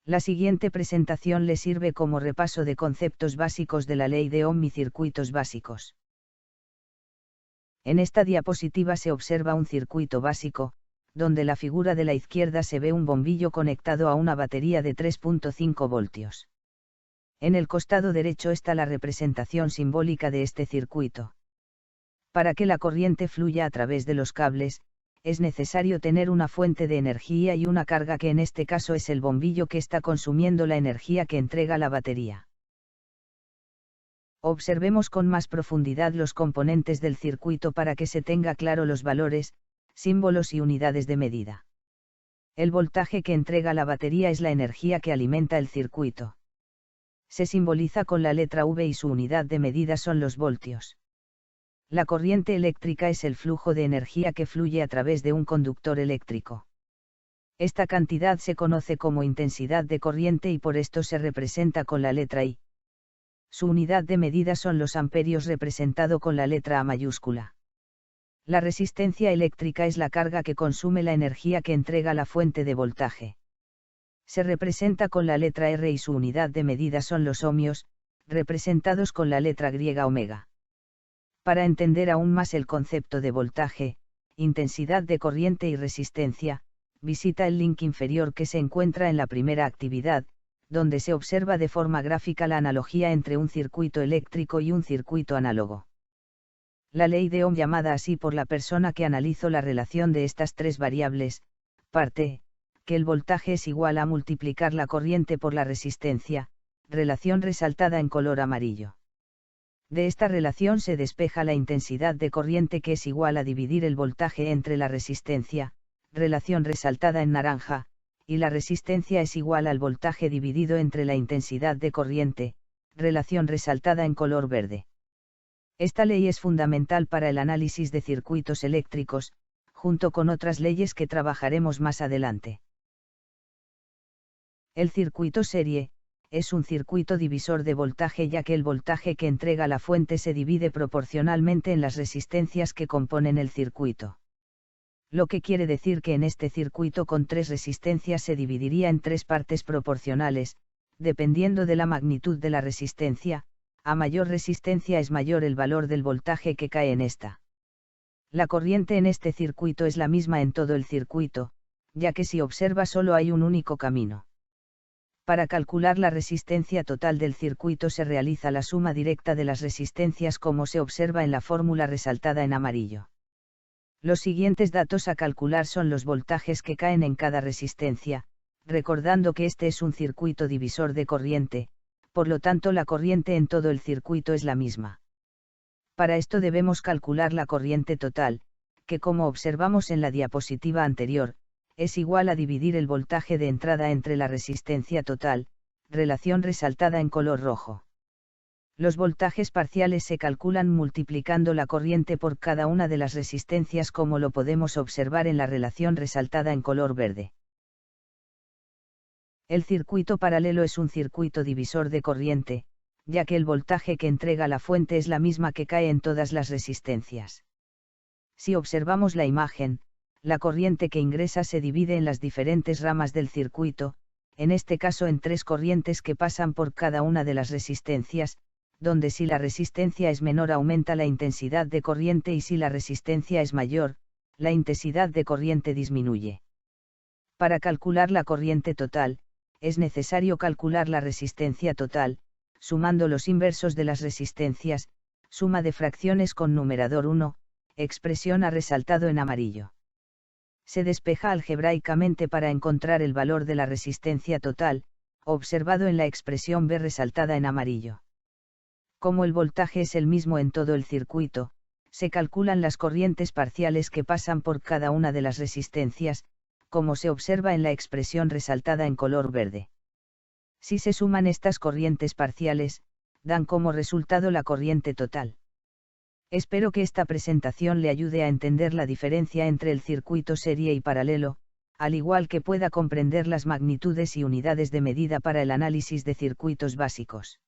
La siguiente presentación le sirve como repaso de conceptos básicos de la ley de Ohm y circuitos básicos. En esta diapositiva se observa un circuito básico, donde la figura de la izquierda se ve un bombillo conectado a una batería de 3.5 voltios. En el costado derecho está la representación simbólica de este circuito. Para que la corriente fluya a través de los cables, es necesario tener una fuente de energía y una carga que en este caso es el bombillo que está consumiendo la energía que entrega la batería. Observemos con más profundidad los componentes del circuito para que se tenga claro los valores, símbolos y unidades de medida. El voltaje que entrega la batería es la energía que alimenta el circuito. Se simboliza con la letra V y su unidad de medida son los voltios. La corriente eléctrica es el flujo de energía que fluye a través de un conductor eléctrico. Esta cantidad se conoce como intensidad de corriente y por esto se representa con la letra I. Su unidad de medida son los amperios representado con la letra A mayúscula. La resistencia eléctrica es la carga que consume la energía que entrega la fuente de voltaje. Se representa con la letra R y su unidad de medida son los ohmios, representados con la letra griega omega. Para entender aún más el concepto de voltaje, intensidad de corriente y resistencia, visita el link inferior que se encuentra en la primera actividad, donde se observa de forma gráfica la analogía entre un circuito eléctrico y un circuito análogo. La ley de Ohm, llamada así por la persona que analizó la relación de estas tres variables, parte, que el voltaje es igual a multiplicar la corriente por la resistencia, relación resaltada en color amarillo. De esta relación se despeja la intensidad de corriente que es igual a dividir el voltaje entre la resistencia, relación resaltada en naranja, y la resistencia es igual al voltaje dividido entre la intensidad de corriente, relación resaltada en color verde. Esta ley es fundamental para el análisis de circuitos eléctricos, junto con otras leyes que trabajaremos más adelante. El circuito serie es un circuito divisor de voltaje, ya que el voltaje que entrega la fuente se divide proporcionalmente en las resistencias que componen el circuito. Lo que quiere decir que en este circuito con tres resistencias se dividiría en tres partes proporcionales, dependiendo de la magnitud de la resistencia. A mayor resistencia es mayor el valor del voltaje que cae en esta. La corriente en este circuito es la misma en todo el circuito, ya que si observa solo hay un único camino. Para calcular la resistencia total del circuito se realiza la suma directa de las resistencias como se observa en la fórmula resaltada en amarillo. Los siguientes datos a calcular son los voltajes que caen en cada resistencia, recordando que este es un circuito divisor de corriente, por lo tanto la corriente en todo el circuito es la misma. Para esto debemos calcular la corriente total, que como observamos en la diapositiva anterior, es igual a dividir el voltaje de entrada entre la resistencia total, relación resaltada en color rojo. Los voltajes parciales se calculan multiplicando la corriente por cada una de las resistencias, como lo podemos observar en la relación resaltada en color verde. El circuito paralelo es un circuito divisor de corriente, ya que el voltaje que entrega la fuente es la misma que cae en todas las resistencias. Si observamos la imagen, la corriente que ingresa se divide en las diferentes ramas del circuito, en este caso en tres corrientes que pasan por cada una de las resistencias, donde si la resistencia es menor aumenta la intensidad de corriente y si la resistencia es mayor, la intensidad de corriente disminuye. Para calcular la corriente total, es necesario calcular la resistencia total, sumando los inversos de las resistencias, suma de fracciones con numerador 1, expresión A resaltado en amarillo. Se despeja algebraicamente para encontrar el valor de la resistencia total, observado en la expresión B resaltada en amarillo. Como el voltaje es el mismo en todo el circuito, se calculan las corrientes parciales que pasan por cada una de las resistencias, como se observa en la expresión resaltada en color verde. Si se suman estas corrientes parciales, dan como resultado la corriente total. Espero que esta presentación le ayude a entender la diferencia entre el circuito serie y paralelo, al igual que pueda comprender las magnitudes y unidades de medida para el análisis de circuitos básicos.